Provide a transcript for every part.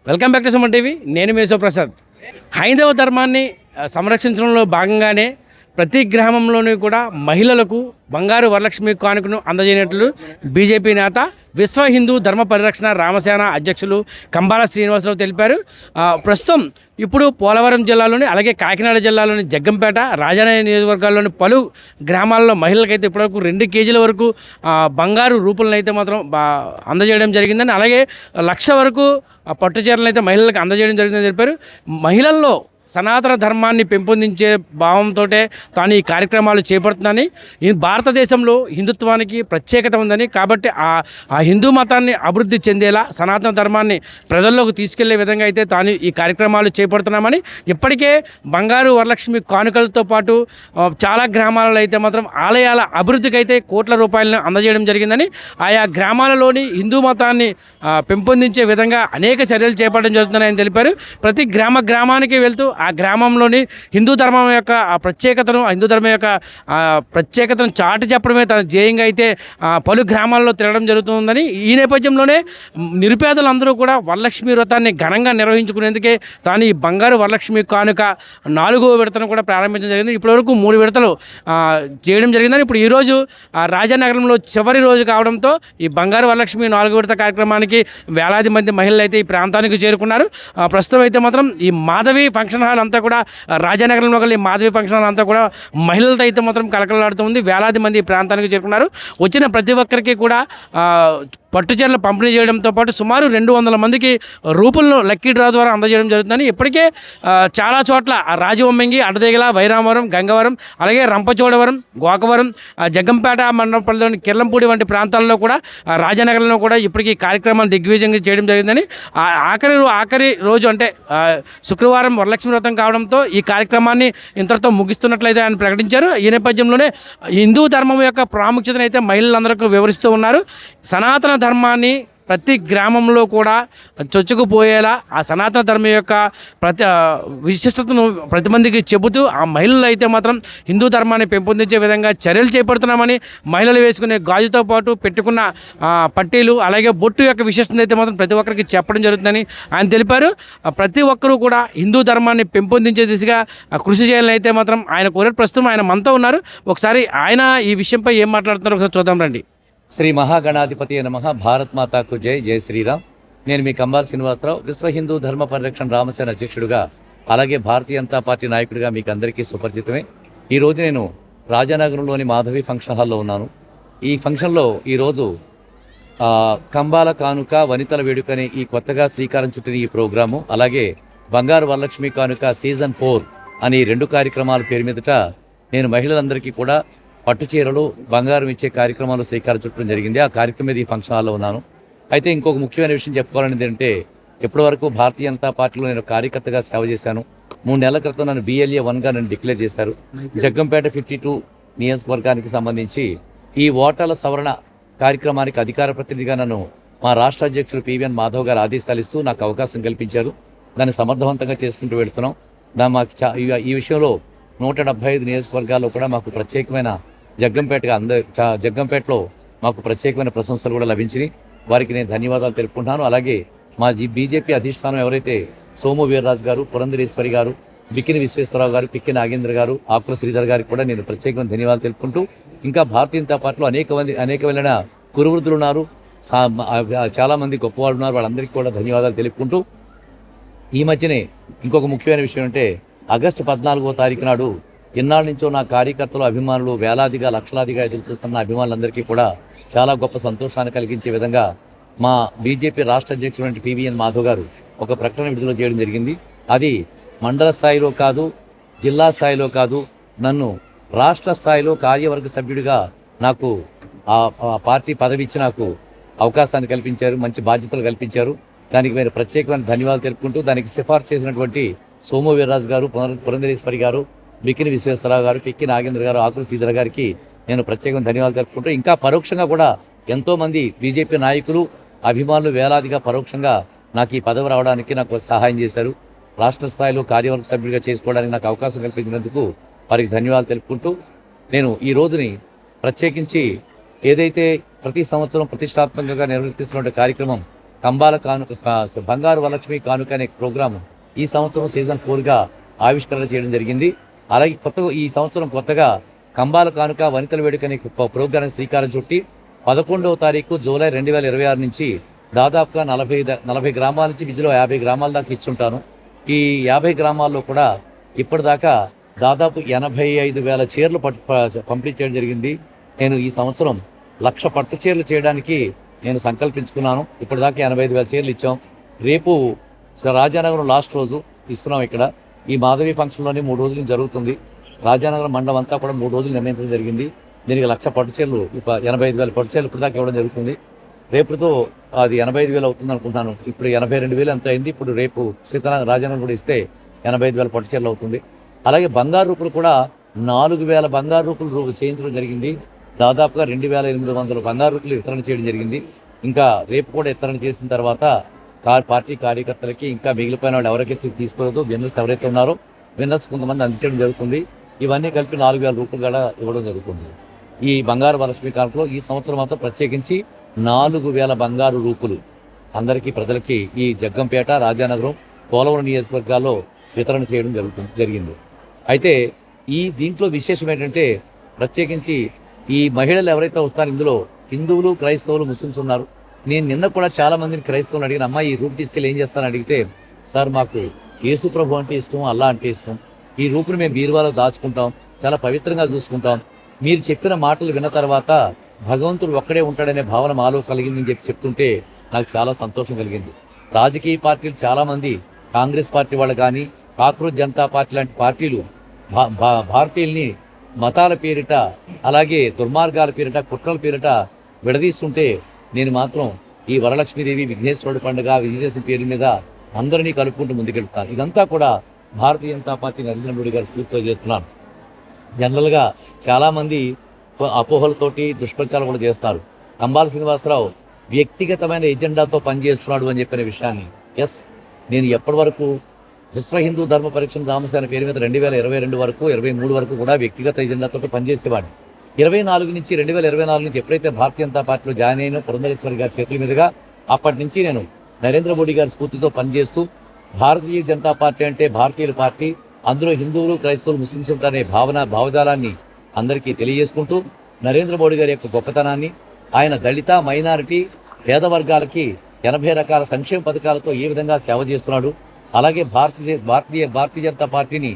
Welcome back to Suman TV. నేను మీ ప్రసాద్. హైందవ ధర్మాన్ని సంరక్షించడంలో భాగంగానే ప్రతి గ్రామంలోనూ కూడా మహిళలకు బంగారు వరలక్ష్మి కానుకను అందజేయనట్లు బీజేపీ నేత విశ్వ హిందూ ధర్మ పరిరక్షణ రామసేన అధ్యక్షులు కంబాల శ్రీనివాసరావు తెలిపారు. ప్రస్తుతం ఇప్పుడు పోలవరం జిల్లాలోని అలాగే కాకినాడ జిల్లాలోని జగ్గంపేట రాజానగర్ నియోజకవర్గాల్లోని పలు గ్రామాల్లో మహిళలకైతే ఇప్పటివరకు 2 కేజీల వరకు బంగారు రూపులను అయితే మాత్రం అందజేయడం జరిగిందని, అలాగే 1,00,000 వరకు పట్టు చీరలను అయితే మహిళలకు అందజేయడం జరిగిందని తెలిపారు. మహిళల్లో సనాతన ధర్మాన్ని పెంపొందించే భావంతో తాను ఈ కార్యక్రమాలు చేపడుతుందని, ఈ భారతదేశంలో హిందుత్వానికి ప్రత్యేకత ఉందని, కాబట్టి ఆ హిందూ మతాన్ని అభివృద్ధి చెందేలా సనాతన ధర్మాన్ని ప్రజల్లోకి తీసుకెళ్లే విధంగా అయితే తాను ఈ కార్యక్రమాలు చేపడుతున్నామని, ఇప్పటికే బంగారు వరలక్ష్మి కానుకలతో పాటు చాలా గ్రామాలలో అయితే మాత్రం ఆలయాల అభివృద్ధికి అయితే కోట్ల రూపాయలను అందజేయడం జరిగిందని, ఆయా గ్రామాలలోని హిందూ మతాన్ని పెంపొందించే విధంగా అనేక చర్యలు చేపట్టడం జరుగుతుందని ఆయన తెలిపారు. ప్రతి గ్రామానికి వెళ్తూ ఆ గ్రామంలోని హిందూ ధర్మం యొక్క హిందూ ధర్మం యొక్క ప్రత్యేకతను చాటి చెప్పడమే తన ధ్యేయంగా అయితే పలు గ్రామాల్లో తిరగడం జరుగుతుందని, ఈ నేపథ్యంలోనే నిరుపేదలందరూ కూడా వరలక్ష్మి వ్రతాన్ని ఘనంగా నిర్వహించుకునేందుకే తాను ఈ బంగారు వరలక్ష్మి కానుక 4వ విడతను కూడా ప్రారంభించడం జరిగింది. ఇప్పటివరకు 3 విడతలు చేయడం జరిగిందని, ఇప్పుడు ఈరోజు రాజానగరంలో చివరి రోజు కావడంతో ఈ బంగారు వరలక్ష్మి 4వ విడత కార్యక్రమానికి వేలాది మంది మహిళలు అయితే ఈ ప్రాంతానికి చేరుకున్నారు. ప్రస్తుతం అయితే మాత్రం ఈ మాధవి ఫంక్షన్ హాల్ అంతా కూడా రాజానగరంలో గల మాధవి ఫంక్షన్ హాల్ అంతా కూడా మహిళలతో అయితే మాత్రం కలకలాడుతుంది. వేలాది మంది ఈ ప్రాంతానికి చేరుకున్నారు. వచ్చిన ప్రతి ఒక్కరికి కూడా పట్టుచీరలు పంపిణీ చేయడంతో పాటు సుమారు 200 మందికి రూపులను లక్కీ డ్రా ద్వారా అందజేయడం జరుగుతుందని, ఇప్పటికే చాలా చోట్ల రాజవొమ్మంగి, అడదేగల, వైరామవరం, గంగవరం, అలాగే రంపచోడవరం, గోకవరం, జగ్గంపేట మండలంలోని కిర్లంపూడి వంటి ప్రాంతాల్లో కూడా రాజానగరంలో కూడా ఇప్పటికీ కార్యక్రమాలు దిగ్విజయంగా చేయడం జరిగిందని, ఆఖరి రోజు అంటే శుక్రవారం వరలక్ష్మి వ్రతం కావడంతో ఈ కార్యక్రమాన్ని ఇంతటితో ముగిస్తున్నట్లయితే ఆయన ప్రకటించారు. ఈ నేపథ్యంలోనే హిందూ ధర్మం యొక్క ప్రాముఖ్యతను అయితే మహిళలందరికీ వివరిస్తూ ఉన్నారు. సనాతన ధర్మాన్ని ప్రతి గ్రామంలో కూడా చొచ్చుకుపోయేలా ఆ సనాతన ధర్మం యొక్క విశిష్టతను ప్రతి మందికి చెబుతూ ఆ మహిళలు అయితే మాత్రం హిందూ ధర్మాన్ని పెంపొందించే విధంగా చర్యలు చేపడుతున్నామని, మహిళలు వేసుకునే గాజుతో పాటు పెట్టుకున్న పట్టీలు అలాగే బొట్టు యొక్క విశిష్టత అయితే మాత్రం ప్రతి ఒక్కరికి చెప్పడం జరుగుతుందని ఆయన తెలిపారు. ప్రతి ఒక్కరూ కూడా హిందూ ధర్మాన్ని పెంపొందించే దిశగా కృషి చేయాలని అయితే మాత్రం ఆయన కోరారు. ప్రస్తుతం ఆయన మనతో ఉన్నారు. ఒకసారి ఆయన ఈ విషయంపై ఏం మాట్లాడుతున్నారో ఒకసారి చూద్దాం రండి. శ్రీ మహాగణాధిపతి నమః. భారత్ మాతాకు జై. జై శ్రీరామ్. నేను మీ కంబాల శ్రీనివాసరావు, విశ్వ హిందూ ధర్మ పరిరక్షణ రామసేన అధ్యక్షుడిగా, అలాగే భారతీయ జనతా పార్టీ నాయకుడిగా మీకు అందరికీ సుపరిచితమే. ఈరోజు నేను రాజానగరంలోని మాధవి ఫంక్షన్ హాల్లో ఉన్నాను. ఈ ఫంక్షన్లో ఈరోజు కంబాల కానుక వనితల వేడుకని ఈ కొత్తగా శ్రీకారం చుట్టిన ఈ ప్రోగ్రాము, అలాగే బంగారు వరలక్ష్మి కానుక సీజన్ 4 అని 2 కార్యక్రమాల పేరు మీదట నేను మహిళలందరికీ కూడా పట్టు చీరలు, బంగారం ఇచ్చే కార్యక్రమాలు శ్రీకారం చుట్టడం జరిగింది. ఆ కార్యక్రమం మీద ఈ ఫంక్షన్ హాల్లో ఉన్నాను. అయితే ఇంకొక ముఖ్యమైన విషయం చెప్పుకోవాలనేది ఏంటంటే, ఇప్పటివరకు భారతీయ జనతా పార్టీలో నేను కార్యకర్తగా సేవ చేశాను. 3 నెలల క్రితం నన్ను BLA 1గా నన్ను డిక్లేర్ చేశారు. జగ్గంపేట 52 నియోజకవర్గానికి సంబంధించి ఈ ఓటర్ల సవరణ కార్యక్రమానికి అధికార ప్రతినిధిగా నన్ను మా రాష్ట్ర అధ్యక్షుడు PVN మాధవ్ గారు ఆదేశాలు ఇస్తూ నాకు అవకాశం కల్పించారు. దాన్ని సమర్థవంతంగా చేసుకుంటూ వెళుతున్నాం. మాకు ఈ విషయంలో 175 నియోజకవర్గాల్లో కూడా మాకు ప్రత్యేకమైన జగ్గంపేటలో మాకు ప్రత్యేకమైన ప్రశంసలు కూడా లభించినాయి. వారికి నేను ధన్యవాదాలు తెలుపుకుంటున్నాను. అలాగే మా బీజేపీ అధిష్టానం ఎవరైతే సోము వీర్రాజు గారు, పురంధరేశ్వరి గారు, బిక్కిని విశ్వేశ్వరరావు గారు, పిక్కి నాగేంద్ర గారు, ఆకుల శ్రీధర్ గారికి కూడా నేను ప్రత్యేకమైన ధన్యవాదాలు తెలుపుకుంటూ, ఇంకా భారతీయ జనతా పార్టీలో అనేకమైన కురువృద్ధులు ఉన్నారు, చాలామంది గొప్పవాళ్ళు ఉన్నారు. వాళ్ళందరికీ కూడా ధన్యవాదాలు తెలుపుకుంటూ, ఈ మధ్యనే ఇంకొక ముఖ్యమైన విషయం అంటే, ఆగస్టు 14వ తారీఖు నాడు ఎన్నాళ్ళ నుంచో నా కార్యకర్తలు, అభిమానులు వేలాదిగా లక్షలాదిగా ఎదురు చూస్తున్న అభిమానులందరికీ కూడా చాలా గొప్ప సంతోషాన్ని కలిగించే విధంగా మా బీజేపీ రాష్ట్ర అధ్యక్షుడు PVN మాధవ్ గారు ఒక ప్రకటన విడుదల చేయడం జరిగింది. అది మండల స్థాయిలో కాదు, జిల్లా స్థాయిలో కాదు, నన్ను రాష్ట్ర స్థాయిలో కార్యవర్గ సభ్యుడిగా నాకు ఆ పార్టీ పదవి ఇచ్చి నాకు అవకాశాన్ని కల్పించారు, మంచి బాధ్యతలు కల్పించారు. దానికి మీరు ప్రత్యేకమైన ధన్యవాదాలు తెలుపుకుంటూ, దానికి సిఫార్సు చేసినటువంటి సోము వీర్రాజు గారు, పురంధరేశ్వరి గారు, బిక్కిని విశ్వేశ్వరరావు గారు, పిక్కి నాగేంద్ర గారు, ఆకుల శ్రీధర్ గారికి నేను ప్రత్యేకంగా ధన్యవాదాలు తెలుపుకుంటూ, ఇంకా పరోక్షంగా కూడా ఎంతోమంది బీజేపీ నాయకులు, అభిమానులు వేలాదిగా పరోక్షంగా నాకు ఈ పదవి రావడానికి నాకు సహాయం చేశారు. రాష్ట్ర స్థాయిలో కార్యవర్గ సభ్యుడిగా చేసుకోవడానికి నాకు అవకాశం కల్పించినందుకు వారికి ధన్యవాదాలు తెలుపుకుంటూ, నేను ఈ రోజుని ప్రత్యేకించి ఏదైతే ప్రతి సంవత్సరం ప్రతిష్టాత్మకంగా నిర్వర్తిస్తున్న కార్యక్రమం కంబాల కానుక బంగారు వరలక్ష్మి కానుక అనే ప్రోగ్రాం ఈ సంవత్సరం సీజన్ 4గా ఆవిష్కరణ చేయడం జరిగింది. అలాగే ఈ సంవత్సరం కొత్తగా కంబాల కానుక వనితల వేడుక అనే ప్రోగ్రాం శ్రీకారం చుట్టి 11వ తారీఖు జూలై 2026 నుంచి దాదాపుగా 40 గ్రామాల నుంచి విధిలో 50 గ్రామాల దాకా ఇచ్చుంటాను. ఈ 50 గ్రామాల్లో కూడా ఇప్పటిదాకా దాదాపు 85,000 చీరలు పంపిణీ చేయడం జరిగింది. నేను ఈ సంవత్సరం 1,00,000 పట్టు చీరలు చేయడానికి నేను సంకల్పించుకున్నాను. ఇప్పటిదాకా 85,000 చీరలు ఇచ్చాం. రేపు రాజానగరం లాస్ట్ రోజు ఇస్తున్నాం. ఇక్కడ ఈ మాధవి ఫంక్షన్లోనే 3 రోజులు జరుగుతుంది. రాజానగరం మండలం అంతా కూడా 3 రోజులు నిర్ణయించడం జరిగింది. దీనికి 1,00,000 పట్టు చీరలు 85,000 పట్టు చీరలు ఇప్పటిదాకా ఇవ్వడం జరుగుతుంది. రేపుతో అది 85,000 అవుతుంది అనుకుంటున్నాను. ఇప్పుడు 82,000 ఎంత అయింది. ఇప్పుడు రేపు రాజానగరం కూడా ఇస్తే 85,000 పట్టు చీరలు అవుతుంది. అలాగే బంగారు రూపులు కూడా 4,000 బంగారు రూపులు చేయించడం జరిగింది. దాదాపుగా 2,800 బంగారు రూపులు వితరణ చేయడం జరిగింది. ఇంకా రేపు కూడా వితరణ చేసిన తర్వాత పార్టీ కార్యకర్తలకి ఇంకా మిగిలిపోయిన వాళ్ళు ఎవరికైతే తీసుకోలేదో విన్నర్స్ ఎవరైతే ఉన్నారో విన్నర్స్ కొంతమంది అందించడం జరుగుతుంది. ఇవన్నీ కలిపి 4,000 రూపాయలు కూడా ఇవ్వడం జరుగుతుంది. ఈ బంగారు వరలక్ష్మి కానుకలో ఈ సంవత్సరం మాత్రం ప్రత్యేకించి 4,000 బంగారు రూపులు అందరికీ ప్రజలకి ఈ జగ్గంపేట, రాజానగరం, పోలవరం నియోజకవర్గాల్లో వితరణ చేయడం జరిగింది. అయితే దీంట్లో విశేషం ఏంటంటే ప్రత్యేకించి ఈ మహిళలు ఎవరైతే వస్తారో ఇందులో హిందువులు, క్రైస్తవులు, ముస్లిమ్స్ ఉన్నారు. నేను నిన్న కూడా చాలా మందిని క్రైస్తవులు అడిగిన, అమ్మ ఈ రూపు తీసుకెళ్ళి ఏం చేస్తానని అడిగితే, సార్ మాకు యేసు ప్రభు అంటే ఇష్టం, అల్లా అంటే ఇష్టం. ఈ రూపుని మేము బీరువాలో దాచుకుంటాం, చాలా పవిత్రంగా చూసుకుంటాం. మీరు చెప్పిన మాటలు విన్న తర్వాత భగవంతుడు ఒక్కడే ఉంటాడనే భావన మాలో కలిగిందని చెప్తుంటే నాకు చాలా సంతోషం కలిగింది. రాజకీయ పార్టీలు చాలామంది, కాంగ్రెస్ పార్టీ వాళ్ళు కానీ, కాక్రోచ్ జనతా పార్టీ లాంటి పార్టీలు భారతీయుల్ని మతాల పేరిట, అలాగే దుర్మార్గాల పేరిట, కుట్రల పేరిట విడదీస్తుంటే నేను మాత్రం ఈ వరలక్ష్మీదేవి, విఘ్నేశ్వరుడు పండుగ, విజయదశమి పేరు మీద అందరినీ కలుపుకుంటూ ముందుకెళ్తాను. ఇదంతా కూడా భారతీయ జనతా పార్టీ నరేంద్ర మోడీ గారి స్ఫూర్తితో చేస్తున్నాను. జనరల్గా చాలామంది అపోహలతోటి దుష్ప్రచారం కూడా చేస్తారు. కంబాల శ్రీనివాసరావు వ్యక్తిగతమైన ఎజెండాతో పనిచేస్తున్నాడు అని చెప్పిన విషయాన్ని, నేను ఎప్పటి వరకు విశ్వ హిందూ ధర్మ పరిరక్షణ సామస్య పేరు మీద 2022 వరకు 23 వరకు కూడా వ్యక్తిగత ఎజెండాతో పనిచేసేవాడిని. 24 నుంచి 2024 నుంచి ఎప్పుడైతే భారతీయ జనతా పార్టీలో జాయిన్ అయిన పురంధరేశ్వరి గారి చేతుల మీదుగా అప్పటి నుంచి నేను నరేంద్ర మోడీ గారి స్ఫూర్తితో పనిచేస్తూ భారతీయ జనతా పార్టీ అంటే భారతీయుల పార్టీ, అందులో హిందువులు, క్రైస్తవులు, ముస్లింస్ ఉంటారనే భావజాలాన్ని అందరికీ తెలియజేసుకుంటూ నరేంద్ర మోడీ గారి యొక్క గొప్పతనాన్ని, ఆయన దళిత, మైనారిటీ, పేద వర్గాలకి 80 రకాల సంక్షేమ పథకాలతో ఏ విధంగా సేవ చేస్తున్నాడు, అలాగే భారతీయ జనతా పార్టీని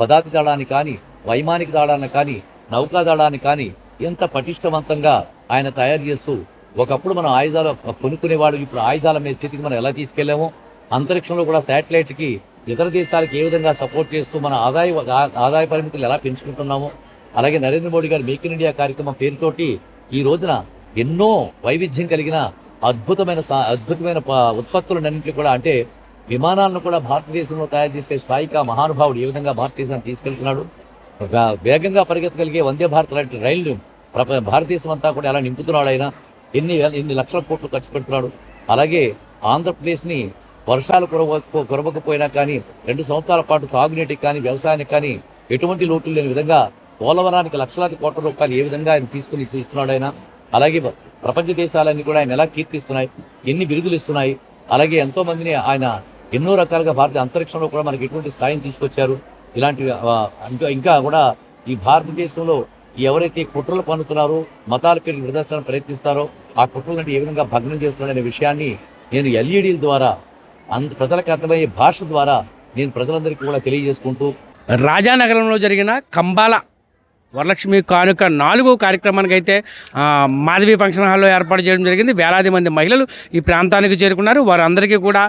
పదాతి దళాన్ని కానీ, వైమానిక దళాన్ని కానీ, నౌకా దళాన్ని కానీ ఎంత పటిష్టవంతంగా ఆయన తయారు చేస్తూ, ఒకప్పుడు మనం ఆయుధాలు కొనుక్కునేవాడు, ఇప్పుడు ఆయుధాల మీద స్థితికి మనం ఎలా తీసుకెళ్ళామో, అంతరిక్షంలో కూడా శాటిలైట్స్కి ఇతర దేశాలకు ఏ విధంగా సపోర్ట్ చేస్తూ మన ఆదాయ పరిమితులు ఎలా పెంచుకుంటున్నామో, అలాగే నరేంద్ర మోడీ గారు మేక్ ఇన్ ఇండియా కార్యక్రమం పేరుతోటి ఈ రోజున ఎన్నో వైవిధ్యం కలిగిన అద్భుతమైన ఉత్పత్తులన్నింటినీ కూడా, అంటే విమానాలను కూడా భారతదేశంలో తయారు చేసే స్థాయికి మహానుభావుడు ఏ విధంగా భారతదేశాన్ని తీసుకెళ్తున్నాడు. వేగంగా పరిగెత్తగలిగే వందే భారత్ లాంటి రైళ్లు భారతదేశం అంతా కూడా ఎలా నింపుతున్నాడు. ఆయన ఎన్ని లక్షల కోట్లు ఖర్చు పెడుతున్నాడు. అలాగే ఆంధ్రప్రదేశ్ని వర్షాలు కురవకపోయినా కానీ 2 సంవత్సరాల పాటు తాగునీటికి కానీ, వ్యవసాయానికి కానీ ఎటువంటి లోటులు లేని విధంగా పోలవరానికి లక్షలాది కోట్ల రూపాయలు ఏ విధంగా ఆయన తీసుకుని ఇస్తున్నాడు ఆయన. అలాగే ప్రపంచ దేశాలన్నీ కూడా ఆయన ఎలా కీర్తిస్తున్నాయి, ఎన్ని బిరుదులు ఇస్తున్నాయి. అలాగే ఎంతోమందిని ఆయన ఎన్నో రకాలుగా భారతీయ అంతరిక్షంలో కూడా మనకి ఎటువంటి స్థాయిని తీసుకొచ్చారు. ఇలాంటివి ఇంకా కూడా ఈ భారతదేశంలో ఎవరైతే కుట్రలు పన్నుతున్నారో, మతాల పేరు విడదీయడానికి ప్రయత్నిస్తారో, ఆ కుట్రలను ఏ విధంగా భగ్నం చేస్తున్నారనే విషయాన్ని నేను ఎల్ఈడీల ద్వారా ప్రజలకు అర్థమయ్యే భాష ద్వారా నేను ప్రజలందరికీ కూడా తెలియజేసుకుంటూ రాజానగరంలో జరిగిన కంబాల వరలక్ష్మి కానుక 4వ కార్యక్రమానికి అయితే మాధవి ఫంక్షన్ హాల్లో ఏర్పాటు చేయడం జరిగింది. వేలాది మంది మహిళలు ఈ ప్రాంతానికి చేరుకున్నారు. వారందరికీ కూడా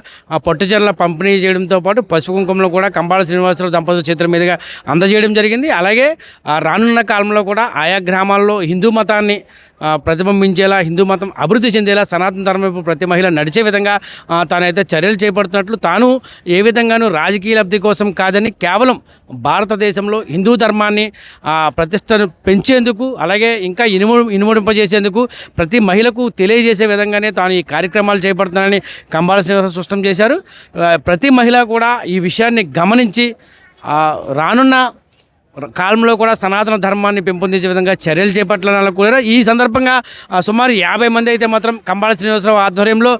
పట్టుచీరల పంపిణీ చేయడంతో పాటు పసుపు కుంకుమలో కూడా కంబాల శ్రీనివాసరావు దంపతుల చేతుల మీదుగా అందజేయడం జరిగింది. అలాగే రానున్న కాలంలో కూడా ఆయా గ్రామాల్లో హిందూ మతాన్ని ప్రతిబింబించేలా, హిందూ మతం అభివృద్ధి చెందేలా, సనాతన ధర్మపు ప్రతి మహిళ నడిచే విధంగా తానైతే చర్యలు చేపడుతున్నట్లు, తాను ఏ విధంగానూ రాజకీయ లబ్ధి కోసం కాదని కేవలం భారతదేశంలో హిందూ ధర్మాన్ని ప్రతిష్టను పెంచేందుకు, అలాగే ఇంకా ఇనుముడింపజేసేందుకు ప్రతి మహిళకు తెలియజేసే విధంగానే తాను ఈ కార్యక్రమాలు చేపడుతున్నానని కంబాల శ్రీనివాసరావు స్పష్టం చేశారు. ప్రతి మహిళ కూడా ఈ విషయాన్ని గమనించి రానున్న కాలంలో కూడా సనాతన ధర్మాన్ని పెంపొందించే విధంగా చర్యలు చేపట్టాలని కోరారు. ఈ సందర్భంగా సుమారు 50 మంది అయితే మాత్రం కంబాల శ్రీనివాసరావు ఆధ్వర్యంలో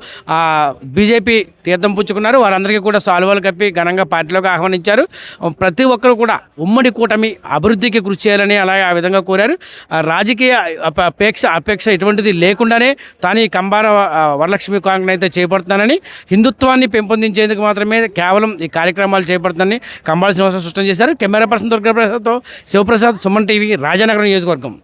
బీజేపీ తీర్థం పుచ్చుకున్నారు. వారందరికీ కూడా సాల్వాలు కప్పి ఘనంగా పార్టీలోకి ఆహ్వానించారు. ప్రతి ఒక్కరు కూడా ఉమ్మడి కూటమి అభివృద్ధికి కృషి చేయాలని అలాగే ఆ విధంగా కోరారు. రాజకీయ అపేక్ష ఎటువంటిది లేకుండానే తాను ఈ కంబాల వరలక్ష్మి కాంగ్రెస్ అయితే చేపడుతున్నానని, హిందుత్వాన్ని పెంపొందించేందుకు మాత్రమే కేవలం ఈ కార్యక్రమాలు చేపడుతుందని కంబాల శ్రీనివాసరావు స్పష్టం చేశారు. కెమెరా పర్సన్ దుర్గాప్రసాద్తో శివప్రసాద్, సుమన్ టీవీ, రాజానగరం నియోజకవర్గం.